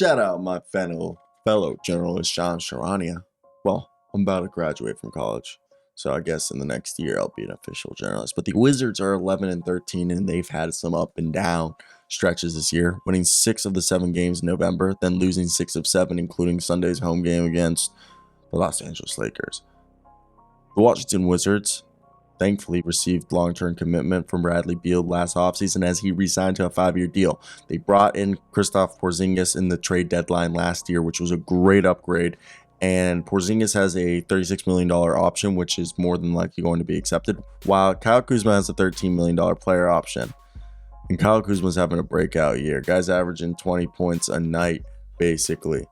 Shout out my fellow journalist, John Sharania. Well, I'm about to graduate from college, so I guess in the next year I'll be an official journalist. But the Wizards are 11-13, and they've had some up and down stretches this year, winning 6 of the 7 games in November, then losing 6 of 7, including Sunday's home game against the Los Angeles Lakers. The Washington Wizards thankfully received long-term commitment from Bradley Beal last offseason as he re-signed to a 5-year deal. They brought in Kristaps Porzingis in the trade deadline last year, which was a great upgrade. And Porzingis has a $36 million option, which is more than likely going to be accepted, while Kyle Kuzma has a $13 million player option. And Kyle Kuzma's having a breakout year. Guy's averaging 20 points a night, basically.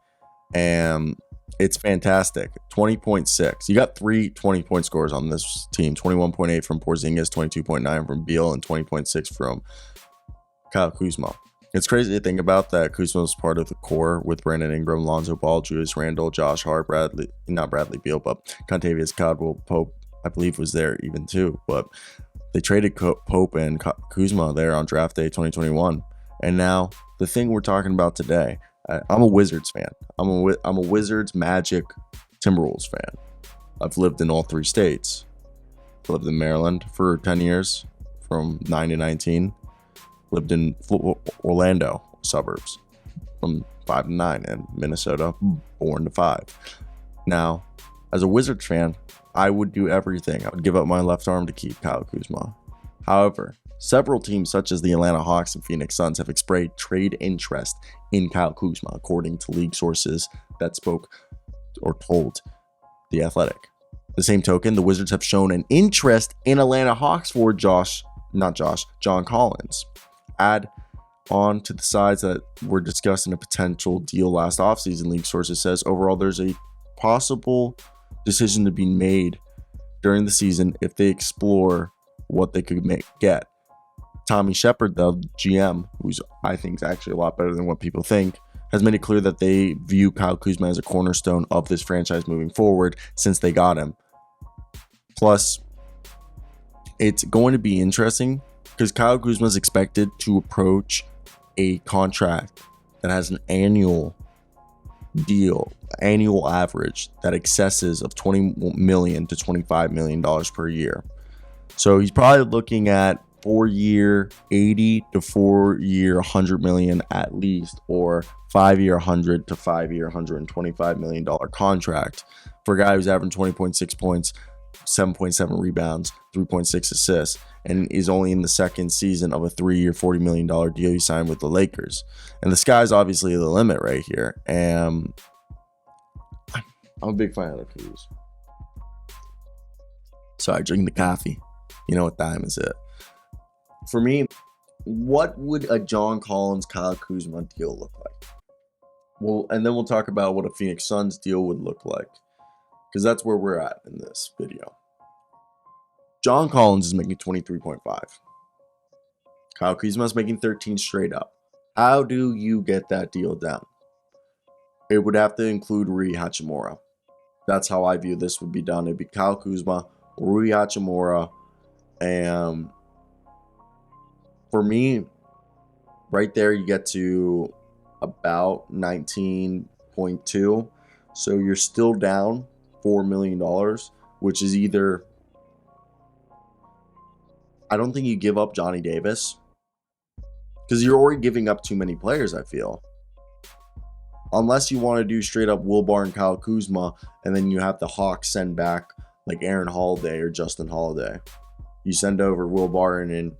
And it's fantastic. 20.6. You got 3 20-point scores on this team. 21.8 from Porzingis, 22.9 from Beal, and 20.6 from Kyle Kuzma. It's crazy to think about that Kuzma was part of the core with Brandon Ingram, Lonzo Ball, Julius Randle, Josh Hart, not Bradley Beal, but Contavious Caldwell-Pope, I believe, was there even too. But they traded Pope and Kuzma there on draft day 2021. And now the thing we're talking about today, I'm a Wizards fan. I'm a Wizards, Magic, Timberwolves fan. I've lived in all 3 states. Lived in Maryland for 10 years, from 9 to 19. Lived in Orlando suburbs from 5 to 9, and Minnesota, born to 5. Now, as a Wizards fan, I would do everything. I would give up my left arm to keep Kyle Kuzma. However, several teams such as the Atlanta Hawks and Phoenix Suns have expressed trade interest in Kyle Kuzma, according to league sources that spoke or told The Athletic. The same token, the Wizards have shown an interest in Atlanta Hawks for John Collins. Add on to the sides that were discussing a potential deal last offseason, league sources says overall there's a possible decision to be made during the season if they explore what they could get. Tommy Sheppard, the GM, who's I think is actually a lot better than what people think, has made it clear that they view Kyle Kuzma as a cornerstone of this franchise moving forward since they got him. Plus, it's going to be interesting because Kyle Kuzma is expected to approach a contract that has an annual average that excesses of $20 million to $25 million per year. So he's probably looking at 4-year 80 to 4-year 100 million at least, or 5-year 100 to 5-year $125 million contract for a guy who's averaging 20.6 points, 7.7 rebounds, 3.6 assists, and is only in the second season of a 3-year $40 million deal he signed with the Lakers. And the sky's obviously the limit right here. And I'm a big fan of the Kuz. Sorry, drink the coffee. You know what time is it? For me, what would a John Collins, Kyle Kuzma deal look like? Well, and then we'll talk about what a Phoenix Suns deal would look like, because that's where we're at in this video. John Collins is making 23.5. Kyle Kuzma is making 13 straight up. How do you get that deal done? It would have to include Rui Hachimura. That's how I view this would be done. It'd be Kyle Kuzma, Rui Hachimura, and for me, right there, you get to about 19.2. So you're still down $4 million, which is either, I don't think you give up Johnny Davis because you're already giving up too many players, I feel. Unless you want to do straight up Wilbar and Kyle Kuzma, and then you have the Hawks send back like Aaron Holiday or Justin Holiday. You send over Wilbar and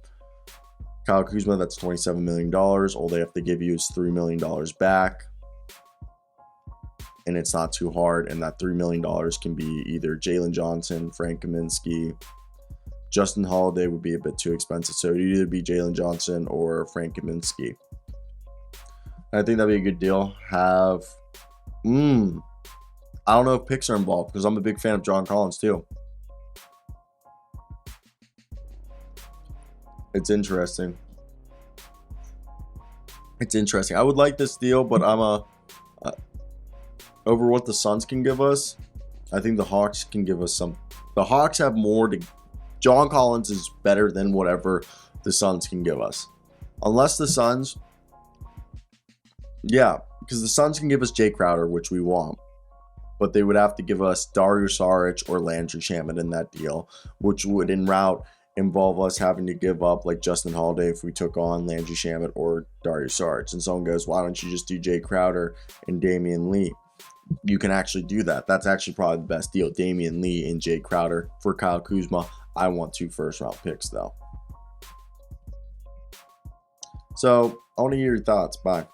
Kyle Kuzma, that's $27 million. All they have to give you is $3 million back. And it's not too hard. And that $3 million can be either Jalen Johnson, Frank Kaminsky. Justin Holiday would be a bit too expensive. So it'd either be Jalen Johnson or Frank Kaminsky. I think that'd be a good deal. I don't know if picks are involved because I'm a big fan of John Collins too. It's interesting. I would like this deal, but I'm over what the Suns can give us. I think the Hawks can give us some. The Hawks have more to. John Collins is better than whatever the Suns can give us. Unless the Suns, because the Suns can give us Jay Crowder, which we want, but they would have to give us Dario Saric or Landry Shamet in that deal, which would en route involve us having to give up like Justin Holiday if we took on Landry Shamet or Dario Saric. And someone goes, why don't you just do Jay Crowder and Damian Lee? You can actually do that. That's actually probably the best deal. Damian Lee and Jay Crowder for Kyle Kuzma. I want 2 first-round picks, though. So I want to hear your thoughts. Bye.